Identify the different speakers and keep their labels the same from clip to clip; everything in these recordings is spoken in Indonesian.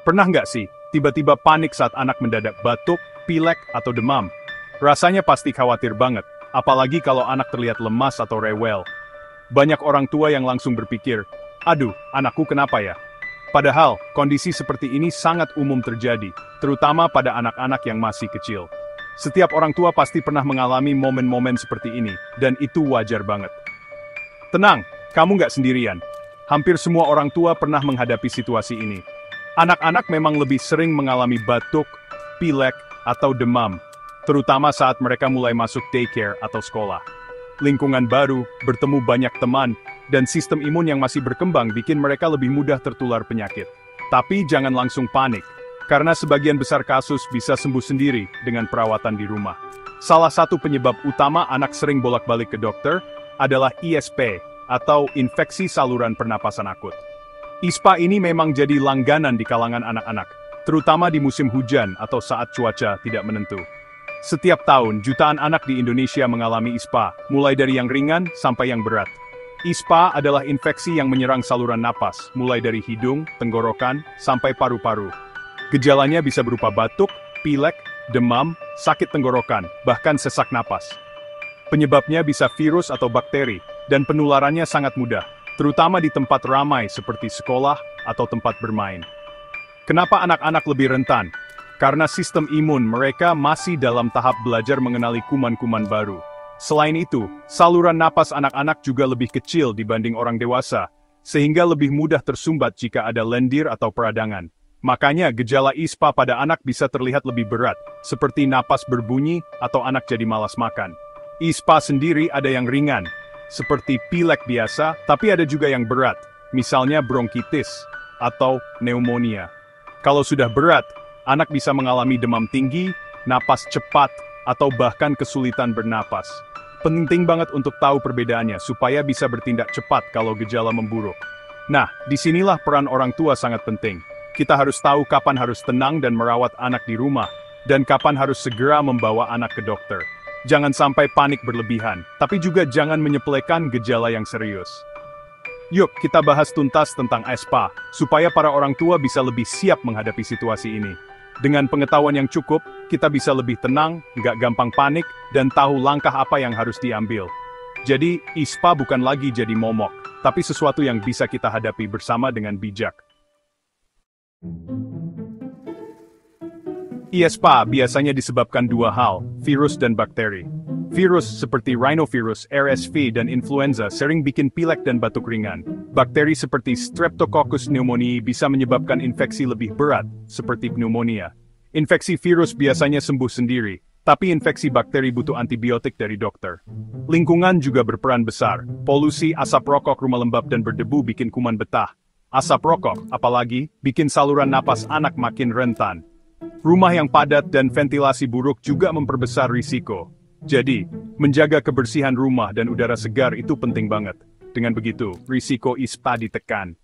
Speaker 1: Pernah nggak sih, tiba-tiba panik saat anak mendadak batuk, pilek, atau demam? Rasanya pasti khawatir banget, apalagi kalau anak terlihat lemas atau rewel. Banyak orang tua yang langsung berpikir, aduh, anakku kenapa ya? Padahal, kondisi seperti ini sangat umum terjadi, terutama pada anak-anak yang masih kecil. Setiap orang tua pasti pernah mengalami momen-momen seperti ini, dan itu wajar banget. Tenang, kamu nggak sendirian. Hampir semua orang tua pernah menghadapi situasi ini. Anak-anak memang lebih sering mengalami batuk, pilek, atau demam, terutama saat mereka mulai masuk daycare atau sekolah. Lingkungan baru, bertemu banyak teman, dan sistem imun yang masih berkembang bikin mereka lebih mudah tertular penyakit. Tapi jangan langsung panik, karena sebagian besar kasus bisa sembuh sendiri dengan perawatan di rumah. Salah satu penyebab utama anak sering bolak-balik ke dokter adalah ISP, atau infeksi saluran pernapasan akut. ISPA ini memang jadi langganan di kalangan anak-anak, terutama di musim hujan atau saat cuaca tidak menentu. Setiap tahun, jutaan anak di Indonesia mengalami ISPA, mulai dari yang ringan sampai yang berat. ISPA adalah infeksi yang menyerang saluran napas, mulai dari hidung, tenggorokan, sampai paru-paru. Gejalanya bisa berupa batuk, pilek, demam, sakit tenggorokan, bahkan sesak napas. Penyebabnya bisa virus atau bakteri, dan penularannya sangat mudah, terutama di tempat ramai seperti sekolah atau tempat bermain. Kenapa anak-anak lebih rentan? Karena sistem imun mereka masih dalam tahap belajar mengenali kuman-kuman baru. Selain itu, saluran napas anak-anak juga lebih kecil dibanding orang dewasa, sehingga lebih mudah tersumbat jika ada lendir atau peradangan. Makanya gejala ISPA pada anak bisa terlihat lebih berat, seperti napas berbunyi atau anak jadi malas makan. ISPA sendiri ada yang ringan, seperti pilek biasa, tapi ada juga yang berat, misalnya bronkitis atau pneumonia. Kalau sudah berat, anak bisa mengalami demam tinggi, napas cepat, atau bahkan kesulitan bernapas. Penting banget untuk tahu perbedaannya supaya bisa bertindak cepat kalau gejala memburuk. Nah, disinilah peran orang tua sangat penting. Kita harus tahu kapan harus tenang dan merawat anak di rumah, dan kapan harus segera membawa anak ke dokter. Jangan sampai panik berlebihan, tapi juga jangan menyepelekan gejala yang serius. Yuk, kita bahas tuntas tentang ISPA, supaya para orang tua bisa lebih siap menghadapi situasi ini. Dengan pengetahuan yang cukup, kita bisa lebih tenang, nggak gampang panik, dan tahu langkah apa yang harus diambil. Jadi, ISPA bukan lagi jadi momok, tapi sesuatu yang bisa kita hadapi bersama dengan bijak. ISPA biasanya disebabkan dua hal, virus dan bakteri. Virus seperti rhinovirus, RSV, dan influenza sering bikin pilek dan batuk ringan. Bakteri seperti Streptococcus pneumoniae bisa menyebabkan infeksi lebih berat, seperti pneumonia. Infeksi virus biasanya sembuh sendiri, tapi infeksi bakteri butuh antibiotik dari dokter. Lingkungan juga berperan besar. Polusi, asap rokok, rumah lembab, dan berdebu bikin kuman betah. Asap rokok, apalagi, bikin saluran napas anak makin rentan. Rumah yang padat dan ventilasi buruk juga memperbesar risiko. Jadi, menjaga kebersihan rumah dan udara segar itu penting banget. Dengan begitu, risiko ISPA ditekan.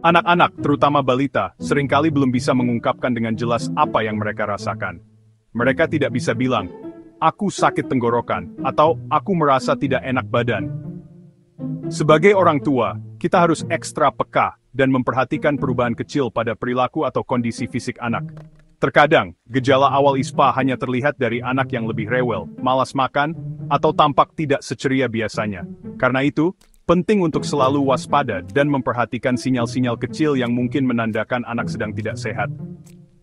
Speaker 1: Anak-anak, terutama balita, seringkali belum bisa mengungkapkan dengan jelas apa yang mereka rasakan. Mereka tidak bisa bilang, "Aku sakit tenggorokan," atau "Aku merasa tidak enak badan." Sebagai orang tua, kita harus ekstra peka dan memperhatikan perubahan kecil pada perilaku atau kondisi fisik anak. Terkadang, gejala awal ISPA hanya terlihat dari anak yang lebih rewel, malas makan, atau tampak tidak seceria biasanya. Karena itu, penting untuk selalu waspada dan memperhatikan sinyal-sinyal kecil yang mungkin menandakan anak sedang tidak sehat.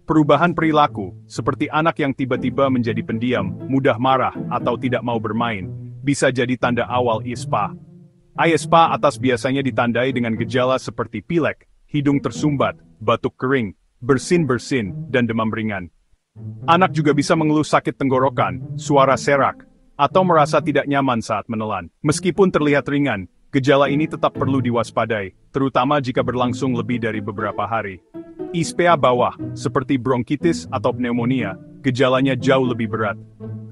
Speaker 1: Perubahan perilaku, seperti anak yang tiba-tiba menjadi pendiam, mudah marah, atau tidak mau bermain, bisa jadi tanda awal ISPA. ISPA atas biasanya ditandai dengan gejala seperti pilek, hidung tersumbat, batuk kering, bersin-bersin, dan demam ringan. Anak juga bisa mengeluh sakit tenggorokan, suara serak, atau merasa tidak nyaman saat menelan. Meskipun terlihat ringan, gejala ini tetap perlu diwaspadai, terutama jika berlangsung lebih dari beberapa hari. ISPA bawah, seperti bronkitis atau pneumonia, gejalanya jauh lebih berat.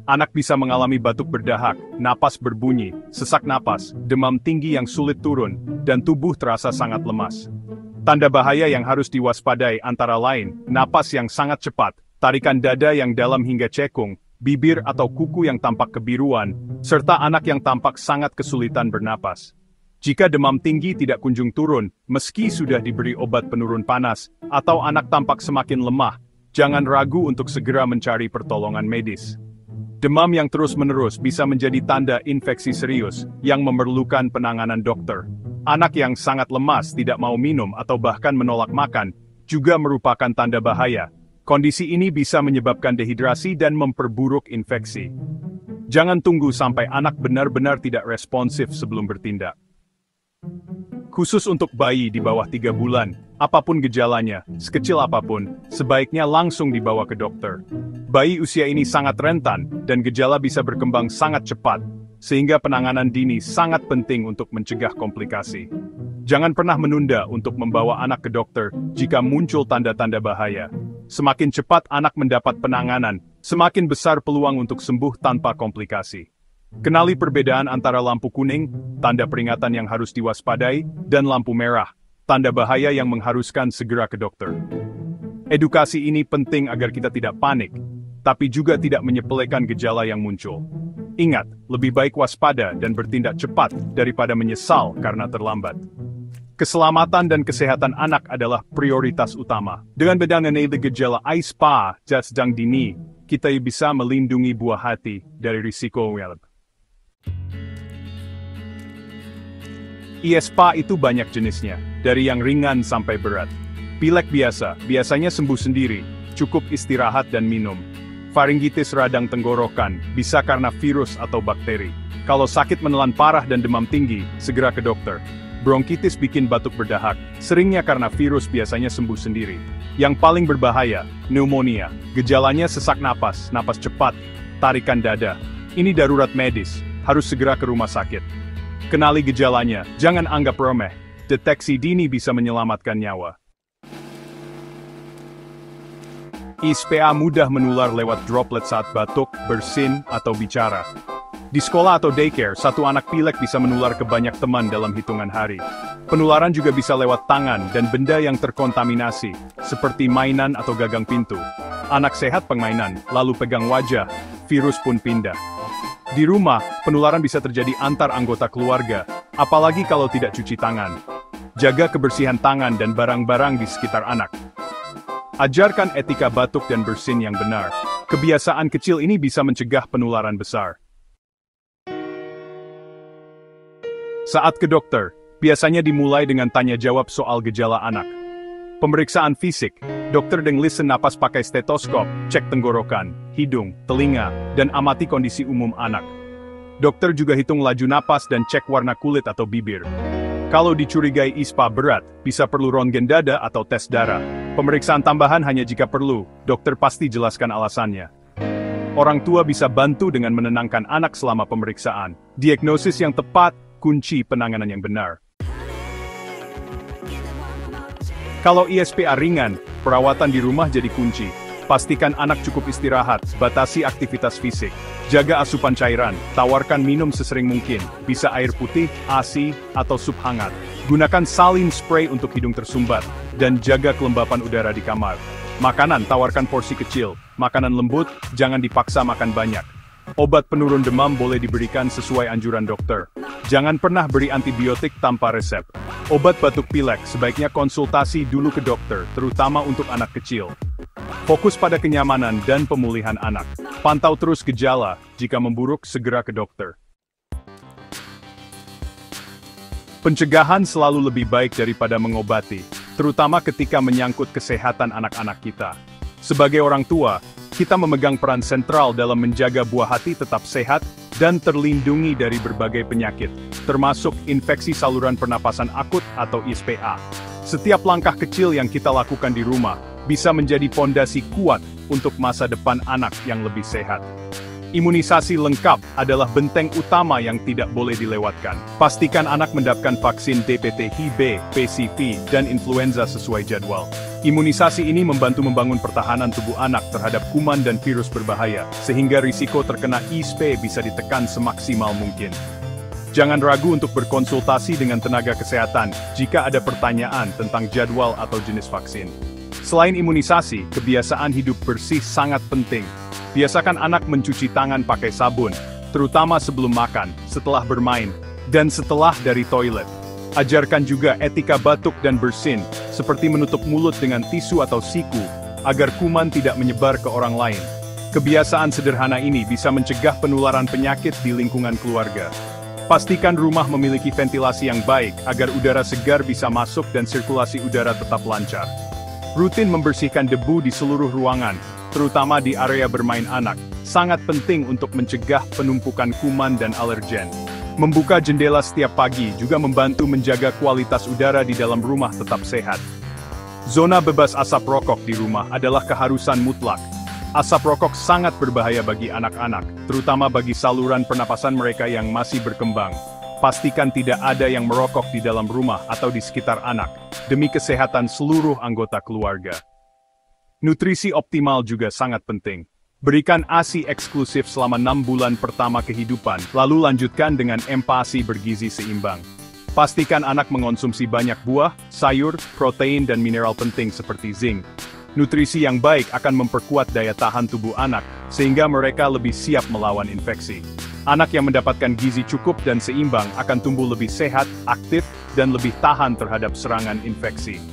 Speaker 1: Anak bisa mengalami batuk berdahak, napas berbunyi, sesak napas, demam tinggi yang sulit turun, dan tubuh terasa sangat lemas. Tanda bahaya yang harus diwaspadai antara lain, napas yang sangat cepat, tarikan dada yang dalam hingga cekung, bibir atau kuku yang tampak kebiruan, serta anak yang tampak sangat kesulitan bernapas. Jika demam tinggi tidak kunjung turun, meski sudah diberi obat penurun panas, atau anak tampak semakin lemah, jangan ragu untuk segera mencari pertolongan medis. Demam yang terus-menerus bisa menjadi tanda infeksi serius yang memerlukan penanganan dokter. Anak yang sangat lemas, tidak mau minum atau bahkan menolak makan, juga merupakan tanda bahaya. Kondisi ini bisa menyebabkan dehidrasi dan memperburuk infeksi. Jangan tunggu sampai anak benar-benar tidak responsif sebelum bertindak. Khusus untuk bayi di bawah 3 bulan, apapun gejalanya, sekecil apapun, sebaiknya langsung dibawa ke dokter. Bayi usia ini sangat rentan, dan gejala bisa berkembang sangat cepat, sehingga penanganan dini sangat penting untuk mencegah komplikasi. Jangan pernah menunda untuk membawa anak ke dokter jika muncul tanda-tanda bahaya. Semakin cepat anak mendapat penanganan, semakin besar peluang untuk sembuh tanpa komplikasi. Kenali perbedaan antara lampu kuning, tanda peringatan yang harus diwaspadai, dan lampu merah, tanda bahaya yang mengharuskan segera ke dokter. Edukasi ini penting agar kita tidak panik, tapi juga tidak menyepelekan gejala yang muncul. Ingat, lebih baik waspada dan bertindak cepat daripada menyesal karena terlambat. Keselamatan dan kesehatan anak adalah prioritas utama. Dengan menangani gejala ISPA sedang dini, kita bisa melindungi buah hati dari risiko wabah. ISPA itu banyak jenisnya, dari yang ringan sampai berat. Pilek biasanya sembuh sendiri, cukup istirahat dan minum. Faringitis radang tenggorokan, bisa karena virus atau bakteri. Kalau sakit menelan parah dan demam tinggi, segera ke dokter. Bronkitis bikin batuk berdahak, seringnya karena virus biasanya sembuh sendiri. Yang paling berbahaya, pneumonia. Gejalanya sesak napas cepat, tarikan dada. Ini darurat medis, harus segera ke rumah sakit. Kenali gejalanya, jangan anggap remeh. Deteksi dini bisa menyelamatkan nyawa. ISPA mudah menular lewat droplet saat batuk, bersin, atau bicara. Di sekolah atau daycare, satu anak pilek bisa menular ke banyak teman dalam hitungan hari. Penularan juga bisa lewat tangan dan benda yang terkontaminasi, seperti mainan atau gagang pintu. Anak sehat permainan, lalu pegang wajah, virus pun pindah. Di rumah, penularan bisa terjadi antar anggota keluarga, apalagi kalau tidak cuci tangan. Jaga kebersihan tangan dan barang-barang di sekitar anak. Ajarkan etika batuk dan bersin yang benar. Kebiasaan kecil ini bisa mencegah penularan besar. Saat ke dokter, biasanya dimulai dengan tanya jawab soal gejala anak. Pemeriksaan fisik, dokter listen napas pakai stetoskop, cek tenggorokan, hidung, telinga, dan amati kondisi umum anak. Dokter juga hitung laju napas dan cek warna kulit atau bibir. Kalau dicurigai ISPA berat, bisa perlu röntgen dada atau tes darah. Pemeriksaan tambahan hanya jika perlu, dokter pasti jelaskan alasannya. Orang tua bisa bantu dengan menenangkan anak selama pemeriksaan. Diagnosis yang tepat, kunci penanganan yang benar. Kalau ISPA ringan, perawatan di rumah jadi kunci. Pastikan anak cukup istirahat, batasi aktivitas fisik. Jaga asupan cairan, tawarkan minum sesering mungkin, bisa air putih, ASI, atau sup hangat. Gunakan salin spray untuk hidung tersumbat, dan jaga kelembapan udara di kamar. Makanan, tawarkan porsi kecil. Makanan lembut, jangan dipaksa makan banyak. Obat penurun demam boleh diberikan sesuai anjuran dokter. Jangan pernah beri antibiotik tanpa resep. Obat batuk pilek sebaiknya konsultasi dulu ke dokter, terutama untuk anak kecil. Fokus pada kenyamanan dan pemulihan anak. Pantau terus gejala, jika memburuk segera ke dokter. Pencegahan selalu lebih baik daripada mengobati, terutama ketika menyangkut kesehatan anak-anak kita. Sebagai orang tua, kita memegang peran sentral dalam menjaga buah hati tetap sehat dan terlindungi dari berbagai penyakit, termasuk infeksi saluran pernapasan akut atau ISPA. Setiap langkah kecil yang kita lakukan di rumah bisa menjadi fondasi kuat untuk masa depan anak yang lebih sehat. Imunisasi lengkap adalah benteng utama yang tidak boleh dilewatkan. Pastikan anak mendapatkan vaksin DPT, HB, PCV, dan influenza sesuai jadwal. Imunisasi ini membantu membangun pertahanan tubuh anak terhadap kuman dan virus berbahaya, sehingga risiko terkena ISPA bisa ditekan semaksimal mungkin. Jangan ragu untuk berkonsultasi dengan tenaga kesehatan jika ada pertanyaan tentang jadwal atau jenis vaksin. Selain imunisasi, kebiasaan hidup bersih sangat penting. Biasakan anak mencuci tangan pakai sabun, terutama sebelum makan, setelah bermain, Dan setelah dari toilet, ajarkan juga etika batuk dan bersin, seperti menutup mulut dengan tisu atau siku, agar kuman tidak menyebar ke orang lain. Kebiasaan sederhana ini bisa mencegah penularan penyakit di lingkungan keluarga. Pastikan rumah memiliki ventilasi yang baik agar udara segar bisa masuk dan sirkulasi udara tetap lancar. Rutin membersihkan debu di seluruh ruangan, terutama di area bermain anak, sangat penting untuk mencegah penumpukan kuman dan alergen. Membuka jendela setiap pagi juga membantu menjaga kualitas udara di dalam rumah tetap sehat. Zona bebas asap rokok di rumah adalah keharusan mutlak. Asap rokok sangat berbahaya bagi anak-anak, terutama bagi saluran pernapasan mereka yang masih berkembang. Pastikan tidak ada yang merokok di dalam rumah atau di sekitar anak, demi kesehatan seluruh anggota keluarga. Nutrisi optimal juga sangat penting. Berikan ASI eksklusif selama 6 bulan pertama kehidupan, lalu lanjutkan dengan MPASI bergizi seimbang. Pastikan anak mengonsumsi banyak buah, sayur, protein dan mineral penting seperti zinc. Nutrisi yang baik akan memperkuat daya tahan tubuh anak, sehingga mereka lebih siap melawan infeksi. Anak yang mendapatkan gizi cukup dan seimbang akan tumbuh lebih sehat, aktif, dan lebih tahan terhadap serangan infeksi.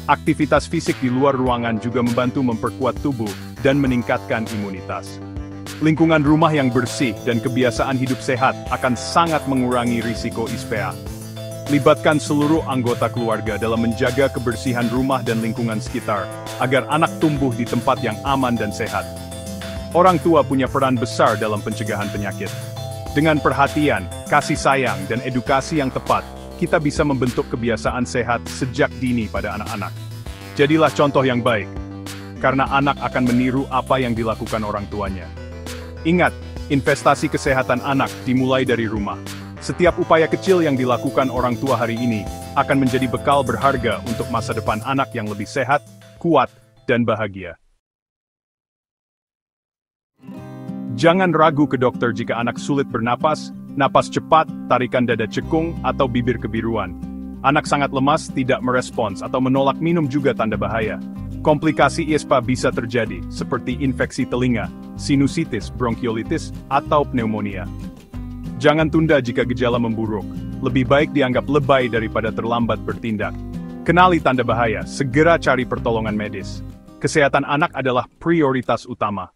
Speaker 1: Aktivitas fisik di luar ruangan juga membantu memperkuat tubuh dan meningkatkan imunitas. Lingkungan rumah yang bersih dan kebiasaan hidup sehat akan sangat mengurangi risiko ISPA. Libatkan seluruh anggota keluarga dalam menjaga kebersihan rumah dan lingkungan sekitar, agar anak tumbuh di tempat yang aman dan sehat. Orang tua punya peran besar dalam pencegahan penyakit. Dengan perhatian, kasih sayang, dan edukasi yang tepat, kita bisa membentuk kebiasaan sehat sejak dini pada anak-anak. Jadilah contoh yang baik, karena anak akan meniru apa yang dilakukan orang tuanya. Ingat, investasi kesehatan anak dimulai dari rumah. Setiap upaya kecil yang dilakukan orang tua hari ini akan menjadi bekal berharga untuk masa depan anak yang lebih sehat, kuat, dan bahagia. Jangan ragu ke dokter jika anak sulit bernapas, napas cepat, tarikan dada cekung, atau bibir kebiruan. Anak sangat lemas, tidak merespons, atau menolak minum juga tanda bahaya. Komplikasi ISPA bisa terjadi, seperti infeksi telinga, sinusitis, bronkiolitis, atau pneumonia. Jangan tunda jika gejala memburuk. Lebih baik dianggap lebay daripada terlambat bertindak. Kenali tanda bahaya, segera cari pertolongan medis. Kesehatan anak adalah prioritas utama.